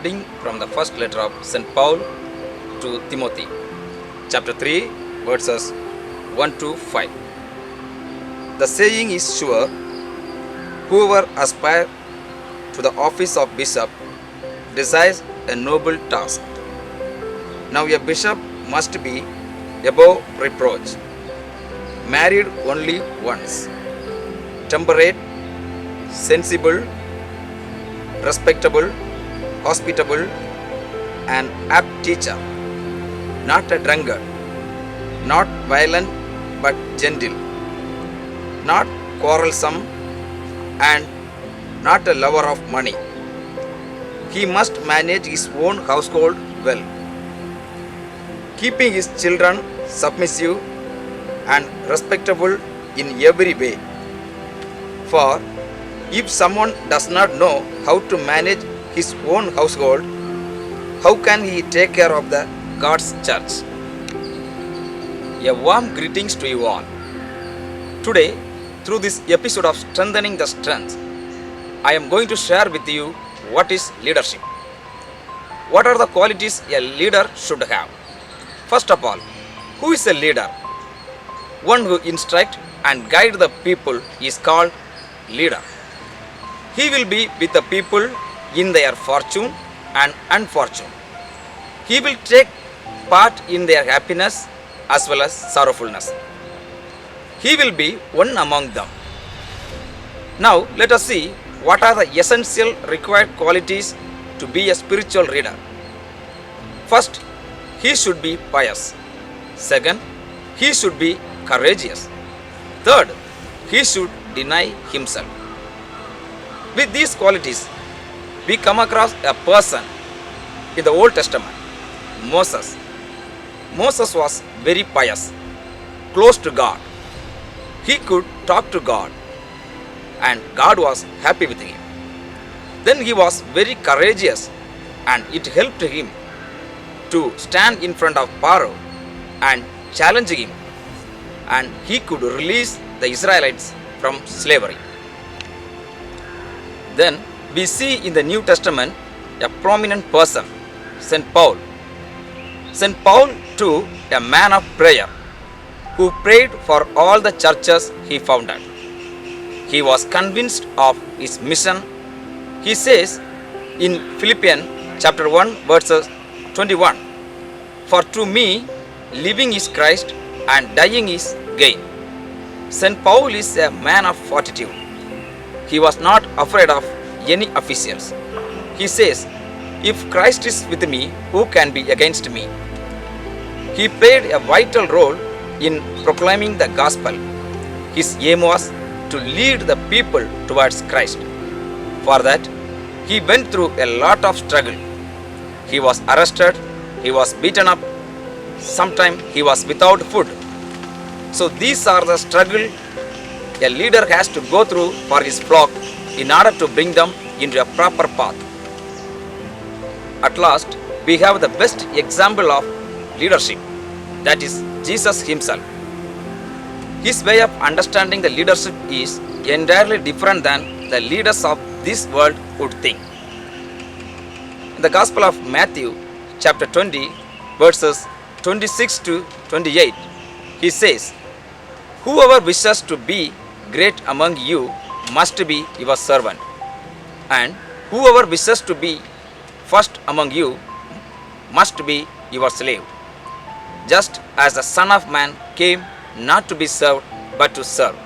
reading from the first letter of St. Paul to Timothy, chapter 3, verses 1 to 5. The saying is sure, whoever aspires to the office of bishop desires a noble task. Now a bishop must be above reproach, married only once, temperate, sensible, respectable, hospitable, an apt teacher, not a drunkard, not violent but gentle, not quarrelsome, and not a lover of money. He must manage his own household well, keeping his children submissive and respectable in every way. For if someone does not know how to manage his own household, how can he take care of the God's church? A warm greetings to you all. Today, through this episode of Strengthening the Strength, I am going to share with you what is leadership. What are the qualities a leader should have? First of all, who is a leader? One who instructs and guides the people is called leader. He will be with the people in their fortune and unfortune. He will take part in their happiness as well as sorrowfulness. He will be one among them. Now let us see what are the essential required qualities to be a spiritual leader. First, he should be pious. Second, he should be courageous. Third, he should deny himself. With these qualities, we come across a person in the Old Testament, Moses. Moses was very pious, close to God. He could talk to God, and God was happy with him. Then he was very courageous, and it helped him to stand in front of Pharaoh and challenge him, and he could release the Israelites from slavery. Then we see in the New Testament a prominent person, St. Paul. St. Paul too, a man of prayer, who prayed for all the churches he founded. He was convinced of his mission. He says in Philippians chapter 1 verses 21, "For to me living is Christ and dying is gain." St. Paul is a man of fortitude. He was not afraid of any officials. He says, "If Christ is with me, who can be against me?" He played a vital role in proclaiming the gospel. His aim was to lead the people towards Christ. For that, he went through a lot of struggle. He was arrested, he was beaten up, sometimes he was without food. So these are the struggle a leader has to go through for his flock in order to bring them into a proper path. At last, we have the best example of leadership, that is Jesus himself. His way of understanding the leadership is entirely different than the leaders of this world would think. In the Gospel of Matthew, chapter 20, verses 26 to 28, he says, "Whoever wishes to be great among you must be your servant, and whoever wishes to be first among you must be your slave, just as the Son of Man came not to be served but to serve,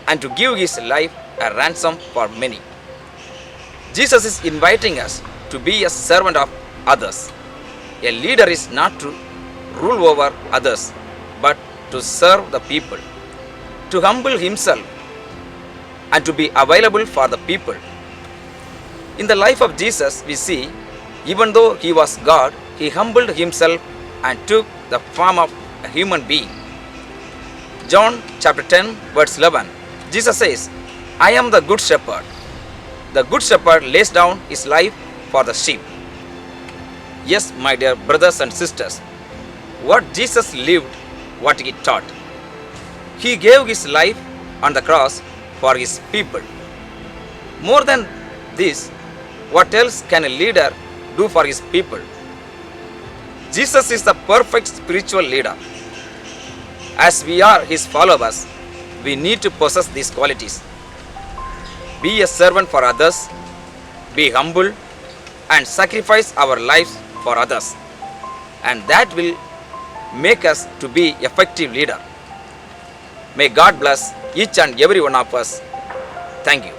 and to give his life a ransom for many." Jesus is inviting us to be a servant of others. A leader is not to rule over others, but to serve the people, to humble himself, and to be available for the people. In the life of Jesus, we see, even though he was God, he humbled himself and took the form of a human being. John chapter 10, verse 11, Jesus says, "I am the good shepherd. The good shepherd lays down his life for the sheep." Yes, my dear brothers and sisters, what Jesus lived, what he taught. He gave his life on the cross for his people. More than this, what else can a leader do for his people. Jesus is the perfect spiritual leader. As we are his followers, we need to possess these qualities. Be a servant for others, be humble, and sacrifice our lives for others. And that will make us to be effective leader. May God bless each and every one of us. Thank you.